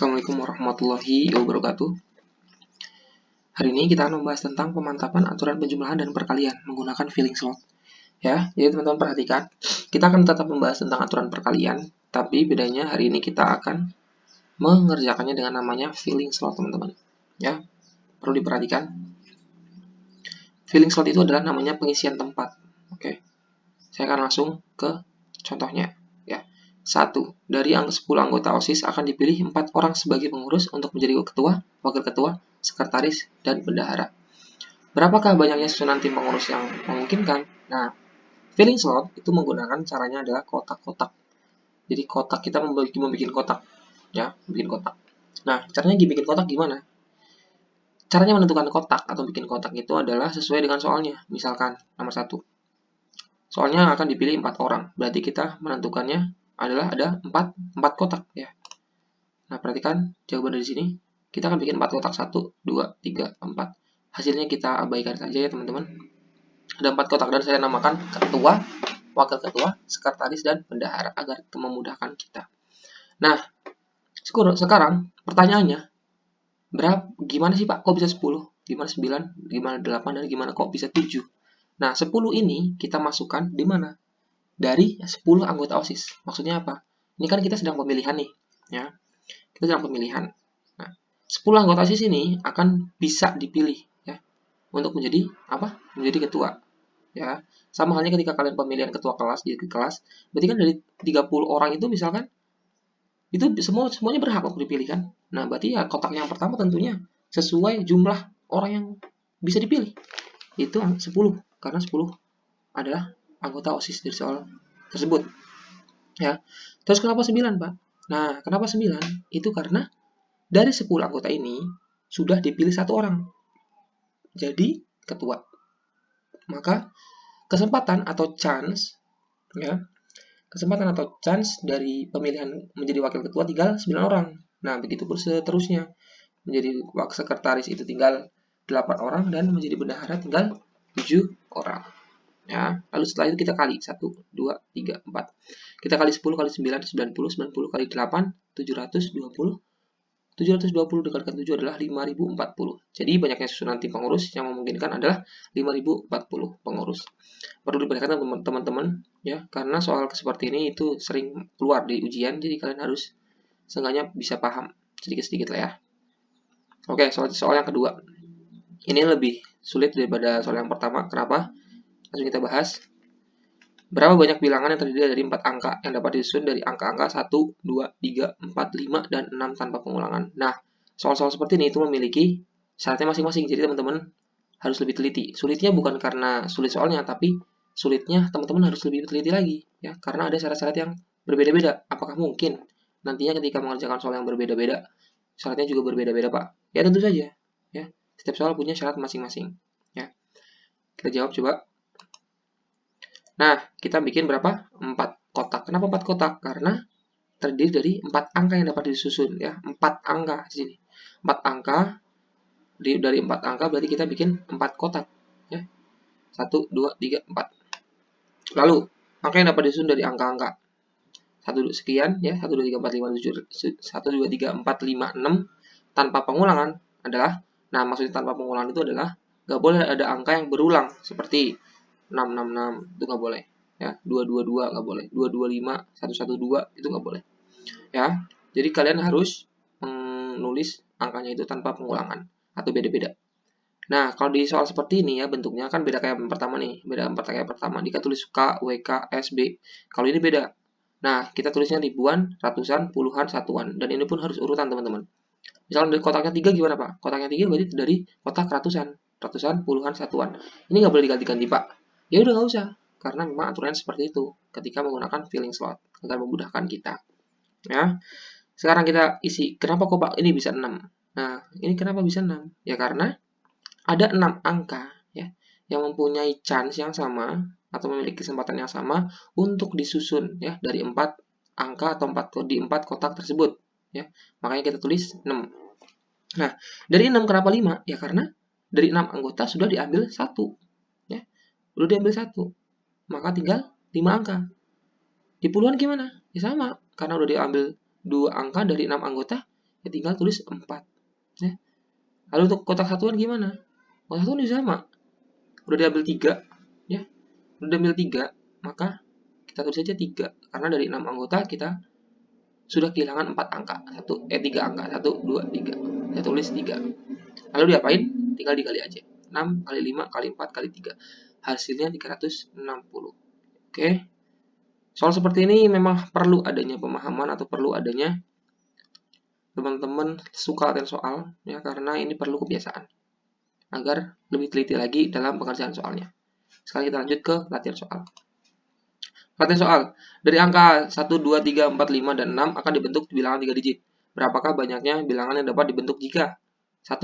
Assalamualaikum warahmatullahi wabarakatuh. Hari ini kita akan membahas tentang pemantapan aturan penjumlahan dan perkalian menggunakan filling slot. Ya, jadi teman-teman perhatikan, kita akan tetap membahas tentang aturan perkalian, tapi bedanya hari ini kita akan mengerjakannya dengan namanya filling slot, teman-teman. Ya, perlu diperhatikan. Filling slot itu adalah namanya pengisian tempat. Oke. Saya akan langsung ke contohnya. 1. Dari 10 anggota OSIS akan dipilih 4 orang sebagai pengurus untuk menjadi ketua, wakil ketua, sekretaris, dan bendahara. Berapakah banyaknya susunan tim pengurus yang memungkinkan? Nah, filling slot itu menggunakan caranya adalah kotak-kotak. Jadi kotak kita membuat kotak, ya, bikin kotak. Nah, caranya bikin kotak gimana? Caranya menentukan kotak atau bikin kotak itu adalah sesuai dengan soalnya. Misalkan nomor 1. Soalnya akan dipilih 4 orang, berarti kita menentukannya adalah ada 4 kotak ya. Nah, perhatikan jawaban dari sini. Kita akan bikin 4 kotak, 1, 2, 3, 4. Hasilnya kita abaikan saja ya teman-teman. Ada 4 kotak dan saya namakan ketua, wakil ketua, sekretaris, dan bendahara agar memudahkan kita. Nah, sekarang pertanyaannya, gimana sih Pak? Kok bisa 10? Gimana 9? Gimana 8? Dan gimana kok bisa 7? Nah, 10 ini kita masukkan di mana? Dari 10 anggota OSIS. Maksudnya apa? Ini kan kita sedang pemilihan nih, ya. Kita sedang pemilihan. Nah, 10 anggota OSIS ini akan bisa dipilih ya untuk menjadi apa? Menjadi ketua. Ya. Sama halnya ketika kalian pemilihan ketua kelas di kelas, berarti kan dari 30 orang itu misalkan itu semuanya berhak untuk dipilih kan. Nah, berarti ya kotak yang pertama tentunya sesuai jumlah orang yang bisa dipilih. Itu 10 karena 10 adalah anggota OSIS dari soal tersebut. Ya. Terus kenapa 9, Pak? Nah, kenapa 9? Itu karena dari 10 anggota ini sudah dipilih 1 orang jadi ketua. Maka kesempatan atau chance ya, kesempatan atau chance dari pemilihan menjadi wakil ketua tinggal 9 orang. Nah, begitu pun seterusnya. Menjadi sekretaris itu tinggal 8 orang dan menjadi bendahara tinggal 7 orang. Ya, lalu setelah itu kita kali 1, 2, 3, 4. Kita kali 10 kali 9, 90, 90 kali 8, 720. 720 dikalikan 7 adalah 5040. Jadi banyaknya susunan tim pengurus yang memungkinkan adalah 5040 pengurus. Perlu diperhatikan teman-teman ya, karena soal seperti ini itu sering keluar di ujian, jadi kalian harus seenggaknya bisa paham sedikit-sedikit lah ya. Oke, soal yang kedua. Ini lebih sulit daripada soal yang pertama. Kenapa? Langsung kita bahas. Berapa banyak bilangan yang terdiri dari 4 angka yang dapat disusun dari angka-angka 1, 2, 3, 4, 5, dan 6 tanpa pengulangan. Nah, soal-soal seperti ini itu memiliki syaratnya masing-masing. Jadi teman-teman harus lebih teliti. Sulitnya bukan karena sulit soalnya, tapi sulitnya teman-teman harus lebih teliti lagi. Ya, karena ada syarat-syarat yang berbeda-beda. Apakah mungkin nantinya ketika mengerjakan soal yang berbeda-beda, syaratnya juga berbeda-beda, Pak? Ya, tentu saja. Ya, setiap soal punya syarat masing-masing. Ya, kita jawab coba. Nah, kita bikin berapa? 4 kotak. Kenapa 4 kotak? Karena terdiri dari 4 angka yang dapat disusun ya. 4 angka di sini. 4 angka dari 4 angka berarti kita bikin 4 kotak ya. 1 2 3 4. Lalu, angka yang dapat disusun dari angka-angka 1 sekian ya, 1 2 3 4 5 7 1 2 3 4 5 6 tanpa pengulangan adalah, nah maksudnya tanpa pengulangan itu adalah nggak boleh ada angka yang berulang seperti 666 itu nggak boleh ya, 222 nggak boleh, 225 112 itu nggak boleh ya. Jadi kalian harus menulis angkanya itu tanpa pengulangan atau beda-beda. Nah, kalau di soal seperti ini ya bentuknya kan beda kayak yang pertama nih, beda kayak pertama. Jika tulis K, WK, SB. Kalau ini beda. Nah, kita tulisnya ribuan, ratusan, puluhan, satuan, dan ini pun harus urutan teman-teman. Misalnya dari kotaknya 3 gimana Pak? Kotaknya 3 berarti dari kotak ratusan, puluhan, satuan. Ini nggak boleh diganti-ganti Pak. Ya udah nggak usah, karena memang aturannya seperti itu ketika menggunakan filling slot agar memudahkan kita. Ya, sekarang kita isi. Kenapa kok Pak ini bisa 6? Nah, ini kenapa bisa 6? Ya karena ada 6 angka ya yang mempunyai chance yang sama atau memiliki kesempatan yang sama untuk disusun ya dari 4 angka atau 4 kotak tersebut ya. Makanya kita tulis 6. Nah, dari 6 kenapa 5? Ya karena dari 6 anggota sudah diambil 1 ya. Sudah diambil 1. Maka tinggal 5 angka. Di puluhan gimana? Ya sama, karena udah diambil 2 angka dari 6 anggota, ya tinggal tulis 4. Ya. Lalu untuk kotak satuan gimana? Kotak satuan juga sama. Udah diambil 3, ya. Udah diambil 3, maka kita tulis saja 3. Karena dari 6 anggota kita sudah kehilangan 4 angka. 3 angka. 1, 2, 3. Saya tulis 3. Lalu diapain? Tinggal dikali aja. 6 kali 5 kali 4 kali 3. Hasilnya 360. Oke. Soal seperti ini memang perlu adanya pemahaman atau perlu adanya teman-teman suka latihan soal, ya, karena ini perlu kebiasaan agar lebih teliti lagi dalam pengerjaan soalnya. Sekarang kita lanjut ke latihan soal. Latihan soal. Dari angka 1, 2, 3, 4, 5, dan 6 akan dibentuk bilangan 3 digit. Berapakah banyaknya bilangan yang dapat dibentuk jika 1.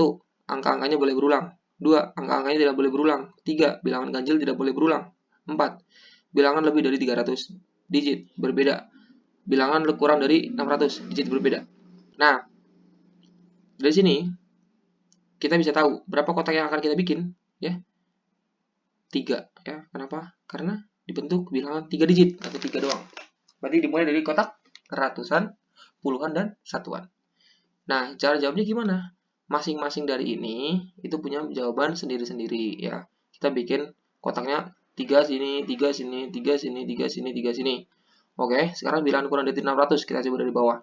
Angka-angkanya boleh berulang. 2. Angka-angkanya tidak boleh berulang. 3. Bilangan ganjil tidak boleh berulang. 4. Bilangan lebih dari 300 digit berbeda. Bilangan kurang dari 600 digit berbeda. Nah, dari sini kita bisa tahu berapa kotak yang akan kita bikin, ya. 3, ya. Kenapa? Karena dibentuk bilangan 3 digit atau 3 doang. Berarti dimulai dari kotak ratusan, puluhan, dan satuan. Nah, cara jawabnya gimana? Masing-masing dari ini itu punya jawaban sendiri-sendiri, ya. Kita bikin kotaknya 3 sini, 3 sini, 3 sini, 3 sini, 3 sini. Oke, sekarang bilangan kurang dari 600, kita coba dari bawah.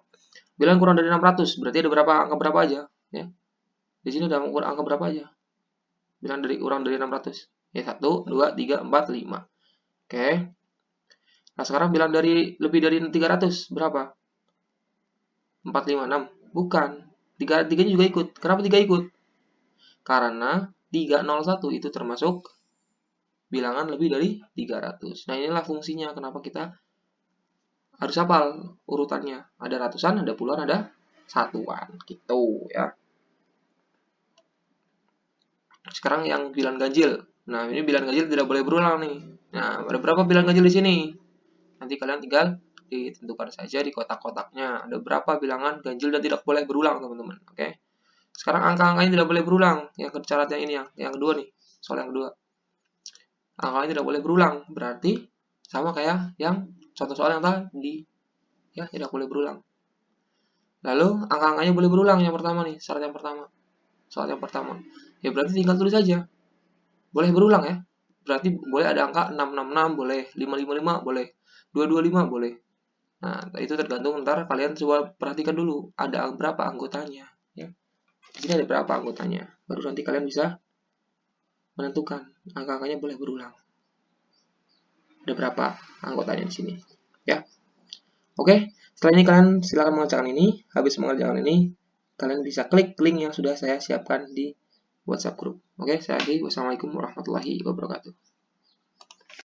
Bilangan kurang dari 600, berarti ada berapa angka berapa aja, ya. Di sini ada angka berapa aja? Bilangan kurang dari 600. Ya, 1, 2, 3, 4, 5. Oke. Nah, sekarang bilang lebih dari 300 berapa? 4, 5, 6. Bukan. 3-nya juga ikut. Kenapa 3 ikut? Karena 301 itu termasuk bilangan lebih dari 300. Nah, inilah fungsinya kenapa kita harus hafal urutannya. Ada ratusan, ada puluhan, ada satuan. Gitu, ya. Sekarang yang bilangan ganjil. Nah, ini bilangan ganjil tidak boleh berulang nih. Nah, ada berapa bilangan ganjil di sini? Nanti kalian tinggal ditentukan saja di kotak-kotaknya. Ada berapa bilangan ganjil dan tidak boleh berulang, teman-teman. Oke. Sekarang angka-angkanya tidak boleh berulang. Yang syarat yang ini, yang kedua nih. Soal yang kedua. Angkanya tidak boleh berulang. Berarti sama kayak yang contoh soal yang tadi. Ya, tidak boleh berulang. Lalu angka-angkanya boleh berulang yang pertama nih. Syarat yang pertama. Soal yang pertama. Ya berarti tinggal tulis saja. Boleh berulang ya. Berarti boleh ada angka 666 boleh, 555 boleh, 225 boleh. Nah, itu tergantung, ntar kalian coba perhatikan dulu ada berapa anggotanya, ya. Di sini ada berapa anggotanya. Baru nanti kalian bisa menentukan angka-angkanya boleh berulang. Ada berapa anggotanya di sini, ya. Oke, setelah ini kalian silakan mengerjakan ini. Habis mengerjakan ini, kalian bisa klik link yang sudah saya siapkan di WhatsApp group. Oke, saya Adi. Wassalamualaikum warahmatullahi wabarakatuh.